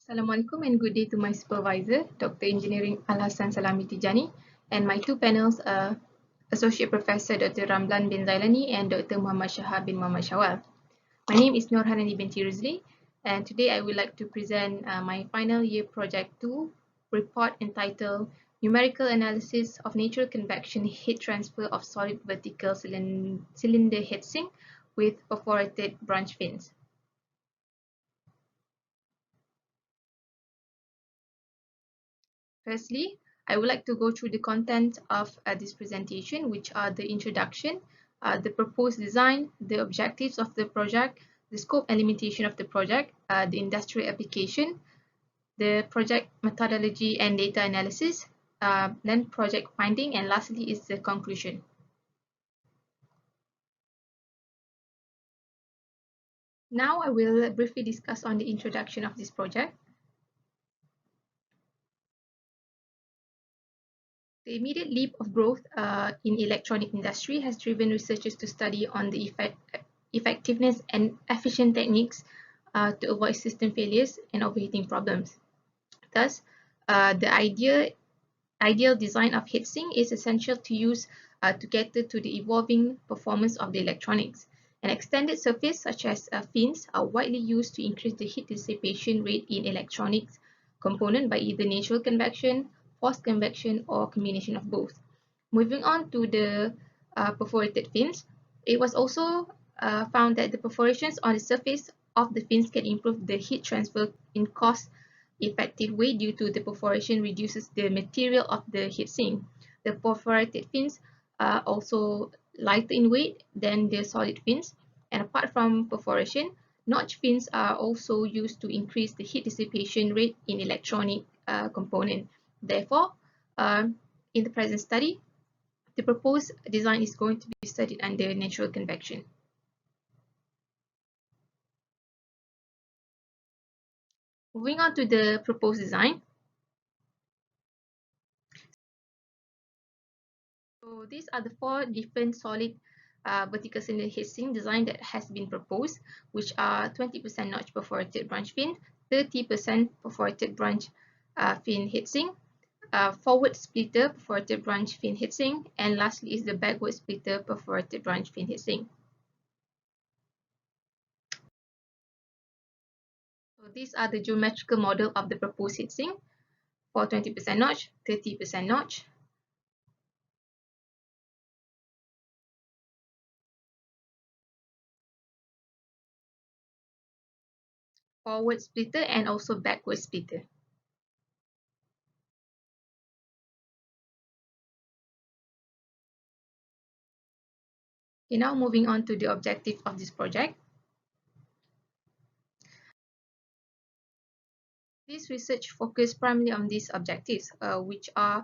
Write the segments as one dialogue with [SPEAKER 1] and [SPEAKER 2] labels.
[SPEAKER 1] Assalamualaikum and good day to my supervisor, Dr. Engineering Al-Hassan Salami Tijani, and my two panels are Associate Professor Dr. Ramlan bin Zailani and Dr. Muhammad Shahab bin Muhammad Shawal. My name is Nur Hanani Binti Ruzli, and today I would like to present my final year project 2 report entitled Numerical Analysis of Natural Convection Heat Transfer of Solid Vertical Cylinder Heatsink with Perforated Branch Fins. Firstly, I would like to go through the content of this presentation, which are the introduction, the proposed design, the objectives of the project, the scope and limitation of the project, the industrial application, the project methodology and data analysis, then project finding, and lastly is the conclusion. Now I will briefly discuss on the introduction of this project. The immediate leap of growth in electronic industry has driven researchers to study on the effectiveness and efficient techniques to avoid system failures and overheating problems. Thus, the ideal design of heatsink is essential to use to cater to the evolving performance of the electronics. An extended surface such as fins are widely used to increase the heat dissipation rate in electronics component by either natural convection, forced convection, or combination of both. Moving on to the perforated fins, it was also found that the perforations on the surface of the fins can improve the heat transfer in cost-effective way due to the perforation reduces the material of the heatsink. The perforated fins are also lighter in weight than the solid fins, and apart from perforation, notch fins are also used to increase the heat dissipation rate in electronic component. Therefore, in the present study, the proposed design is going to be studied under natural convection. Moving on to the proposed design. So these are the four different solid vertical cylinder heatsink design that has been proposed, which are 20% notch perforated branch fin, 30% perforated branch fin heatsink, forward splitter perforated branch fin heatsink, and lastly is the backward splitter perforated branch fin heatsink. So these are the geometrical model of the proposed heatsink for 20% notch, 30% notch, forward splitter, and also backward splitter. Okay, now moving on to the objective of this project. This research focused primarily on these objectives, which are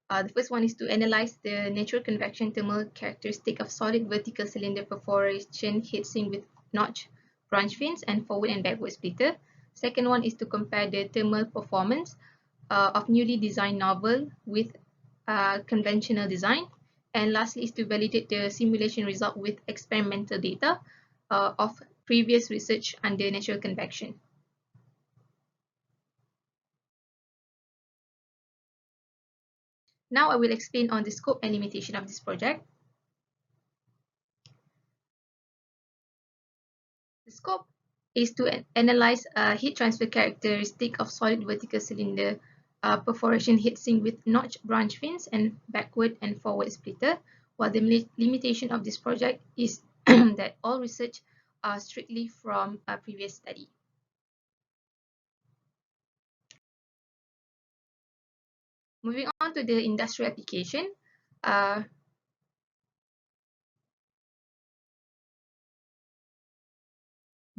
[SPEAKER 1] the first one is to analyze the natural convection thermal characteristic of solid vertical cylinder perforation heatsink with notch branch fins and forward and backward splitter. Second one is to compare the thermal performance of newly designed novel with conventional design. And lastly is to validate the simulation result with experimental data of previous research under natural convection. Now I will explain on the scope and limitation of this project. The scope is to analyze heat transfer characteristic of solid vertical cylinder perforation heatsink with notch branch fins and backward and forward splitter, while the limitation of this project is that all research are strictly from a previous study. Moving on to the industrial application,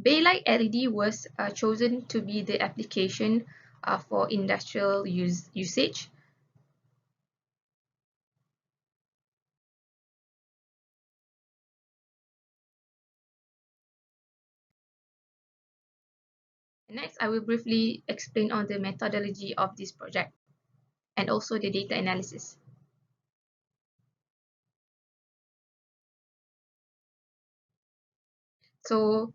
[SPEAKER 1] Baylight LED was chosen to be the application for industrial usage. Next, I will briefly explain on the methodology of this project and also the data analysis. So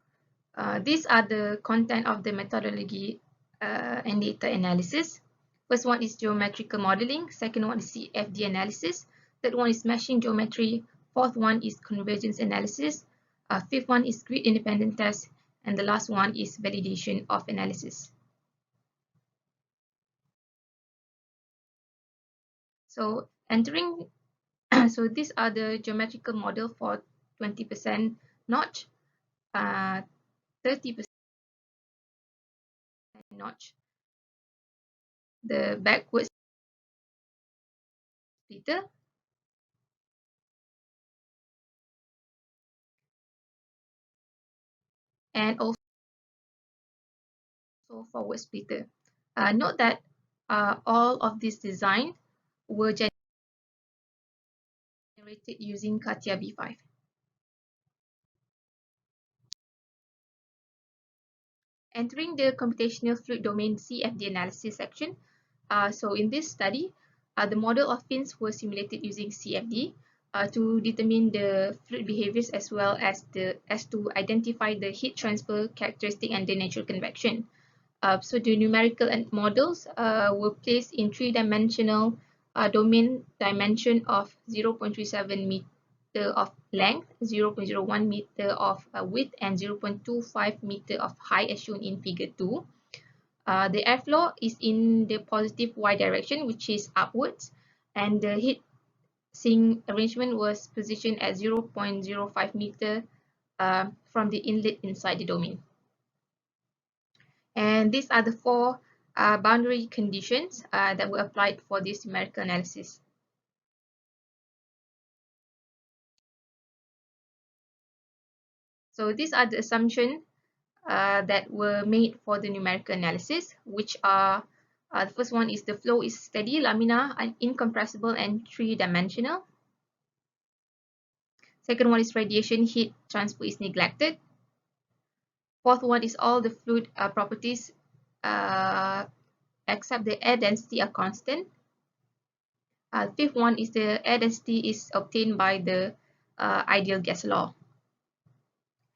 [SPEAKER 1] these are the content of the methodology and data analysis. First one is geometrical modeling. Second one is CFD analysis. Third one is meshing geometry. Fourth one is convergence analysis. Fifth one is grid independent test. And the last one is validation of analysis. So so these are the geometrical model for 20% notch, 30% notch, the backwards splitter, and also forward splitter. Note that all of these designs were generated using CATIA V5. Entering the computational fluid domain CFD analysis section. So in this study, the model of fins were simulated using CFD to determine the fluid behaviors as well as to identify the heat transfer characteristic and the natural convection. So the numerical models were placed in three-dimensional domain dimension of 0.37 meter of length, 0.01 meter of width, and 0.25 meter of height as shown in figure 2. The airflow is in the positive y direction, which is upwards, and the heat sink arrangement was positioned at 0.05 meter from the inlet inside the domain. And these are the four boundary conditions that were applied for this numerical analysis. So these are the assumptions that were made for the numerical analysis, which are the first one is the flow is steady, laminar, and incompressible, and three-dimensional. Second one is radiation heat transfer is neglected. Fourth one is all the fluid properties except the air density are constant. Fifth one is the air density is obtained by the ideal gas law.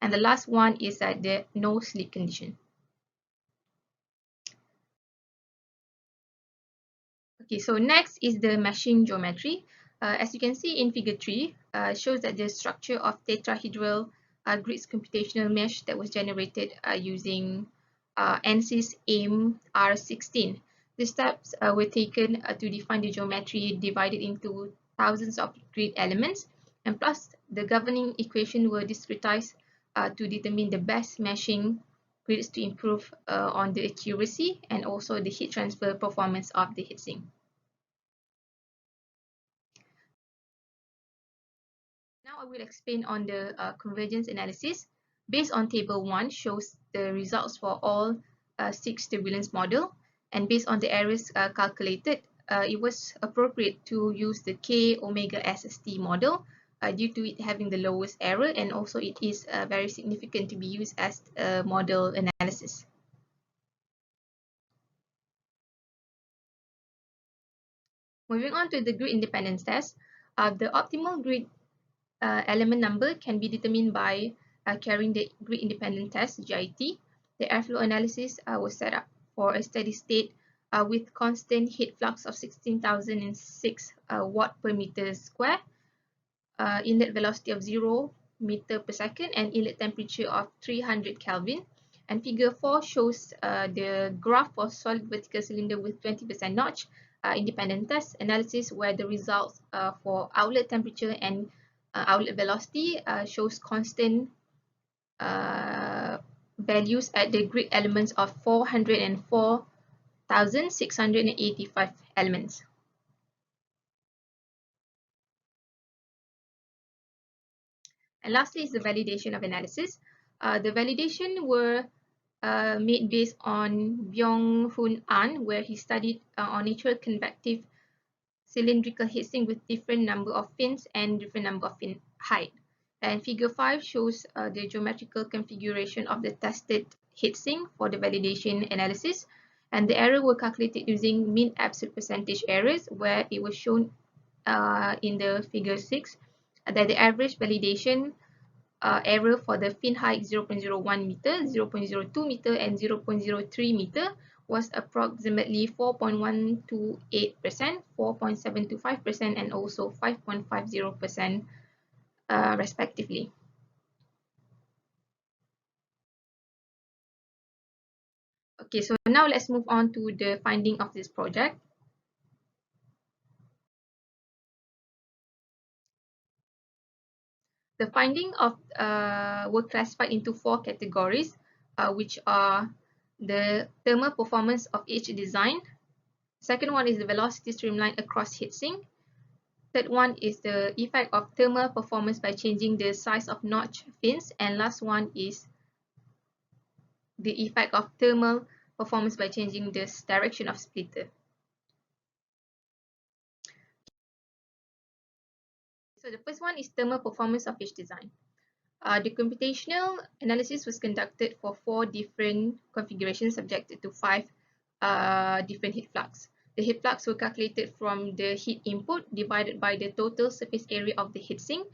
[SPEAKER 1] And the last one is the no slip condition. Okay, so next is the meshing geometry. As you can see in figure 3, shows that the structure of tetrahedral grids computational mesh that was generated using ANSYS AIM R16. The steps were taken to define the geometry divided into thousands of grid elements, and plus the governing equation were discretized to determine the best meshing grids to improve on the accuracy and also the heat transfer performance of the heatsink. Now I will explain on the convergence analysis. Based on table 1 shows the results for all 6 turbulence model, and based on the errors calculated, it was appropriate to use the K omega SST model due to it having the lowest error, and also it is very significant to be used as a model analysis. Moving on to the grid independence test, the optimal grid element number can be determined by carrying the grid independent test GIT. The airflow analysis was set up for a steady state with constant heat flux of 16,006 watt per meter square, inlet velocity of 0 meter per second, and inlet temperature of 300 Kelvin. And figure 4 shows the graph for solid vertical cylinder with 20% notch independent test analysis, where the results for outlet temperature and outlet velocity shows constant values at the grid elements of 404,685 elements. And lastly is the validation of analysis. The validation were made based on Byung-Hun An, where he studied on natural convective cylindrical heatsink with different number of fins and different number of fin height. And figure 5 shows the geometrical configuration of the tested heatsink for the validation analysis. And the error were calculated using mean absolute percentage errors, where it was shown in the figure 6 that the average validation error for the fin height 0.01 meter, 0.02 meter, and 0.03 meter was approximately 4.128%, 4.725%, and also 5.50%, respectively. Okay, so now let's move on to the finding of this project. The finding of were classified into 4 categories, which are the thermal performance of each design. Second one is the velocity streamline across heatsink. Third one is the effect of thermal performance by changing the size of notch fins. And last one is the effect of thermal performance by changing the direction of splitter. So the first one is thermal performance of each design. The computational analysis was conducted for 4 different configurations subjected to 5 different heat flux. The heat flux were calculated from the heat input divided by the total surface area of the heatsink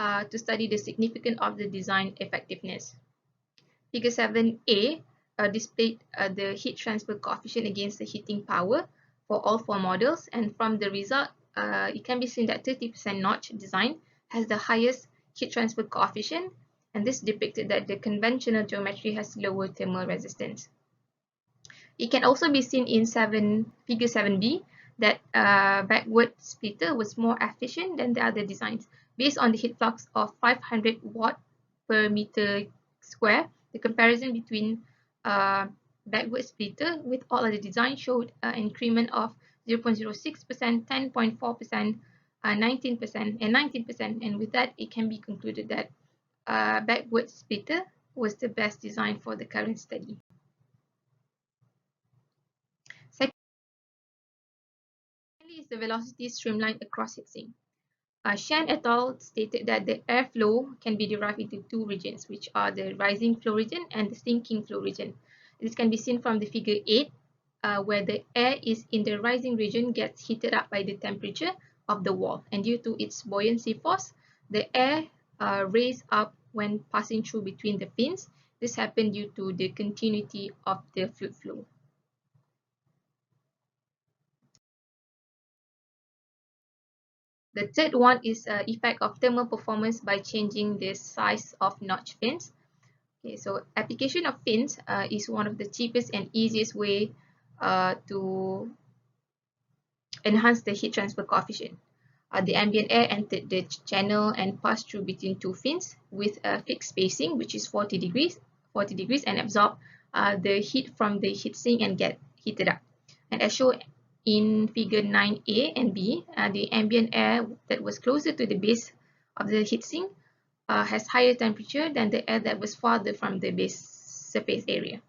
[SPEAKER 1] to study the significance of the design effectiveness. Figure 7a displayed the heat transfer coefficient against the heating power for all 4 models, and from the result, it can be seen that 30% notch design has the highest heat transfer coefficient, and this depicted that the conventional geometry has lower thermal resistance. It can also be seen in figure 7b that backward splitter was more efficient than the other designs. Based on the heat flux of 500 watt per meter square, the comparison between backward splitter with all other designs showed an increment of 0.06%, 10.4%, 19%, and 19%. And with that, it can be concluded that backward splitter was the best design for the current study. Secondly is the velocity streamline across heatsink. Shan et al. Stated that the airflow can be derived into 2 regions, which are the rising flow region and the sinking flow region. This can be seen from the figure 8, where the air is in the rising region gets heated up by the temperature of the wall, and due to its buoyancy force, the air raised up when passing through between the fins. This happened due to the continuity of the fluid flow. The third one is effect of thermal performance by changing the size of notch fins. Okay, so application of fins is one of the cheapest and easiest way to enhance the heat transfer coefficient. The ambient air entered the channel and passed through between 2 fins with a fixed spacing, which is 40 degrees, and absorb the heat from the heatsink and get heated up. And as shown in figure 9a and b, the ambient air that was closer to the base of the heatsink has higher temperature than the air that was farther from the base surface area.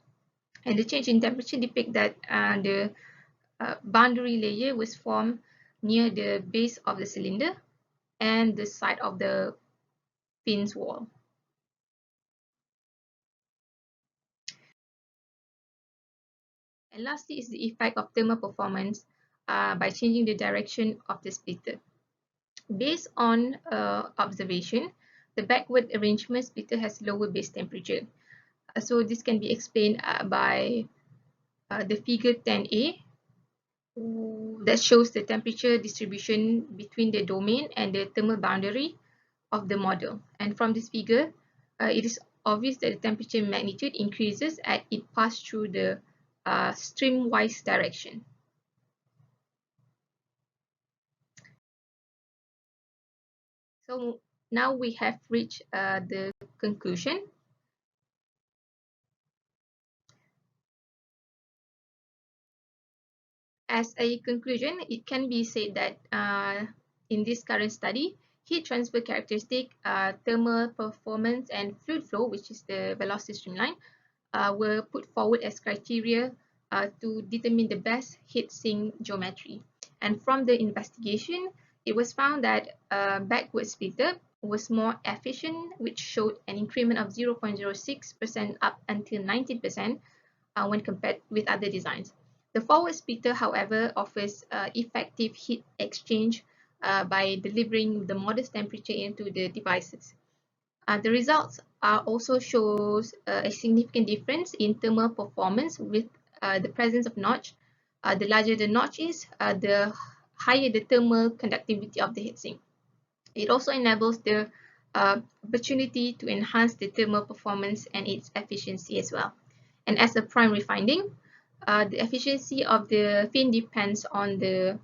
[SPEAKER 1] And the change in temperature depicts that the boundary layer was formed near the base of the cylinder and the side of the fins wall. And lastly is the effect of thermal performance by changing the direction of the splitter. Based on observation, the backward arrangement splitter has lower base temperature. So this can be explained by the figure 10a that shows the temperature distribution between the domain and the thermal boundary of the model. And from this figure, it is obvious that the temperature magnitude increases as it passes through the streamwise direction. So now we have reached the conclusion. As a conclusion, it can be said that in this current study, heat transfer characteristic, thermal performance, and fluid flow, which is the velocity streamline, were put forward as criteria to determine the best heat sink geometry. And from the investigation, it was found that backward splitter was more efficient, which showed an increment of 0.06% up until 19% when compared with other designs. The forward splitter, however, offers effective heat exchange by delivering the modest temperature into the devices. The results also shows a significant difference in thermal performance with the presence of notch. The larger the notch is, the higher the thermal conductivity of the heatsink. It also enables the opportunity to enhance the thermal performance and its efficiency as well. And as a primary finding, the efficiency of the fin depends on the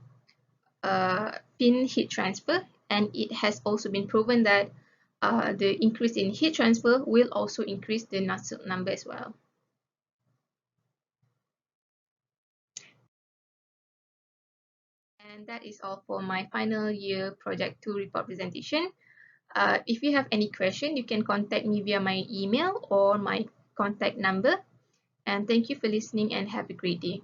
[SPEAKER 1] fin heat transfer, and it has also been proven that the increase in heat transfer will also increase the Nusselt number as well. And that is all for my final year project 2 report presentation. If you have any question, you can contact me via my email or my contact number. And thank you for listening and have a great day.